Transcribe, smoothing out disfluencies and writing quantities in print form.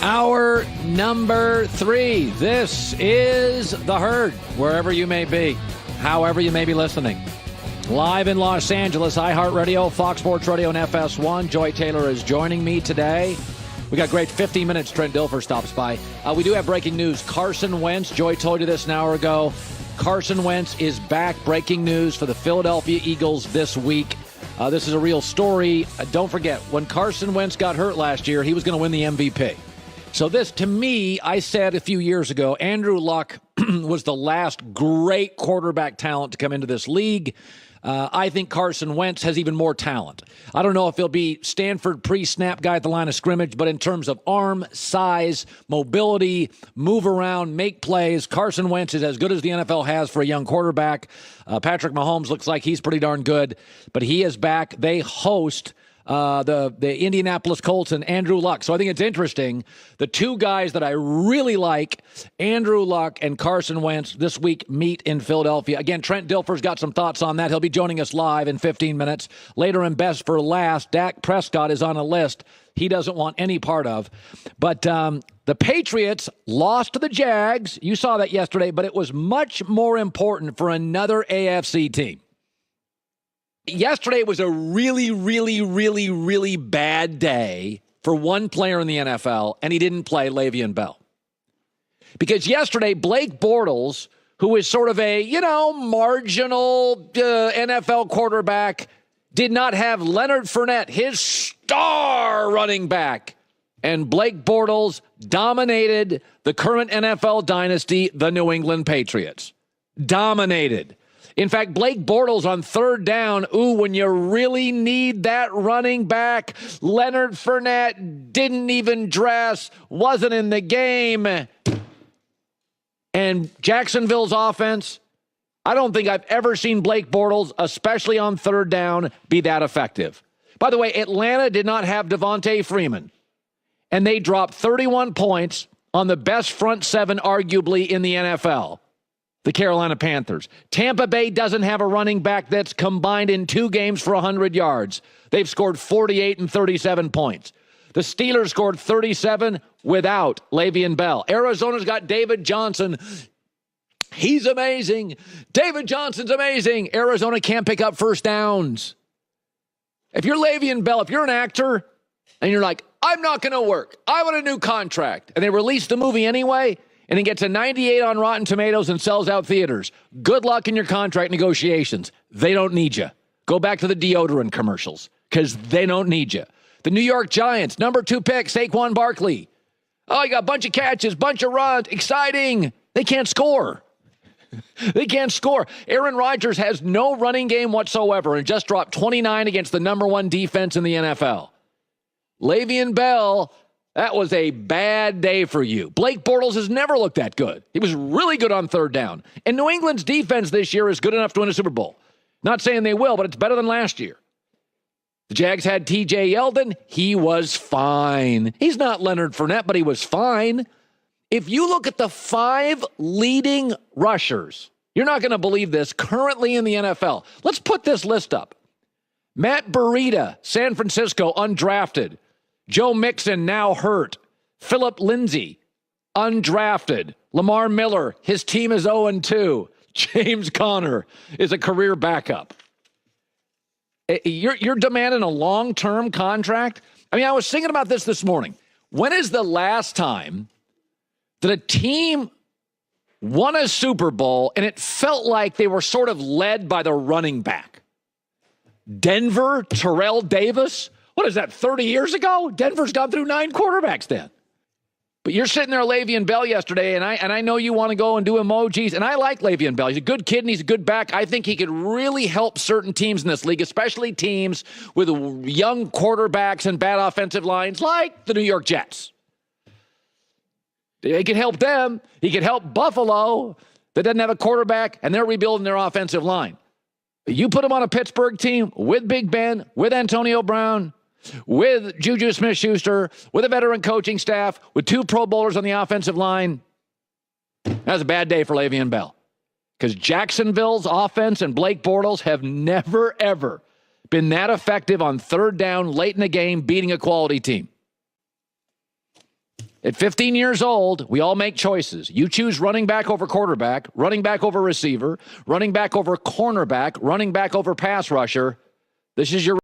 Hour number 3. This is The Herd, wherever you may be, however you may be listening. Live in Los Angeles, iHeartRadio, Fox Sports Radio, and FS1. Joy Taylor is joining me today. We got great 15 minutes. Trent Dilfer stops by. We do have breaking news. Carson Wentz, Joy told you this an hour ago. Carson Wentz is back. Breaking news for the Philadelphia Eagles this week. This is a real story. Don't forget, when Carson Wentz got hurt last year, he was going to win the MVP. So this, to me, I said a few years ago, Andrew Luck was the last great quarterback talent to come into this league. I think Carson Wentz has even more talent. I don't know if he'll be Stanford pre-snap guy at the line of scrimmage, but in terms of arm, size, mobility, move around, make plays, Carson Wentz is as good as the NFL has for a young quarterback. Patrick Mahomes looks like he's pretty darn good, but he is back. They host the Indianapolis Colts and Andrew Luck. So I think it's interesting. The two guys that I really like, Andrew Luck and Carson Wentz, this week meet in Philadelphia. Again, Trent Dilfer's got some thoughts on that. He'll be joining us live in 15 minutes. Later in Best for Last, Dak Prescott is on a list he doesn't want any part of. But the Patriots lost to the Jags. You saw that yesterday, but it was much more important for another AFC team. Yesterday was a really, really, really, really bad day for one player in the NFL, and he didn't play, Le'Veon Bell. Because yesterday, Blake Bortles, who is sort of a, marginal NFL quarterback, did not have Leonard Fournette, his star running back. And Blake Bortles dominated the current NFL dynasty, the New England Patriots. Dominated. In fact, Blake Bortles on third down, when you really need that running back, Leonard Fournette didn't even dress, wasn't in the game. And Jacksonville's offense, I don't think I've ever seen Blake Bortles, especially on third down, be that effective. By the way, Atlanta did not have Devontae Freeman, and they dropped 31 points on the best front seven, arguably, in the NFL. The Carolina Panthers. Tampa Bay doesn't have a running back that's combined in 2 games for 100 yards. They've scored 48 and 37 points. The Steelers scored 37 without Le'Veon Bell. Arizona's got David Johnson. He's amazing. David Johnson's amazing. Arizona can't pick up first downs. If you're Le'Veon Bell, if you're an actor, and you're like, I'm not going to work. I want a new contract. And they release the movie anyway, and it gets a 98 on Rotten Tomatoes and sells out theaters. Good luck in your contract negotiations. They don't need you. Go back to the deodorant commercials because they don't need you. The New York Giants, number 2 pick, Saquon Barkley. Oh, you got a bunch of catches, bunch of runs. Exciting. They can't score. They can't score. Aaron Rodgers has no running game whatsoever and just dropped 29 against the number 1 defense in the NFL. Le'Veon Bell, that was a bad day for you. Blake Bortles has never looked that good. He was really good on third down. And New England's defense this year is good enough to win a Super Bowl. Not saying they will, but it's better than last year. The Jags had TJ Yeldon. He was fine. He's not Leonard Fournette, but he was fine. If you look at the 5 leading rushers, you're not going to believe this, currently in the NFL. Let's put this list up. Matt Breida, San Francisco, undrafted. Joe Mixon, now hurt. Philip Lindsay, undrafted. Lamar Miller, his team is 0-2. James Conner is a career backup. You're demanding a long-term contract? I mean, I was thinking about this morning. When is the last time that a team won a Super Bowl and it felt like they were sort of led by the running back? Denver, Terrell Davis? What is that, 30 years ago? Denver's gone through 9 quarterbacks then. But you're sitting there, Le'Veon Bell, yesterday, and I know you want to go and do emojis, and I like Le'Veon Bell. He's a good kid, and he's a good back. I think he could really help certain teams in this league, especially teams with young quarterbacks and bad offensive lines like the New York Jets. He could help them. He could help Buffalo that doesn't have a quarterback, and they're rebuilding their offensive line. You put him on a Pittsburgh team with Big Ben, with Antonio Brown, with Juju Smith-Schuster, with a veteran coaching staff, with 2 Pro Bowlers on the offensive line. That was a bad day for Le'Veon Bell. Because Jacksonville's offense and Blake Bortles have never, ever been that effective on third down late in the game, beating a quality team. At 15 years old, we all make choices. You choose running back over quarterback, running back over receiver, running back over cornerback, running back over pass rusher. This is your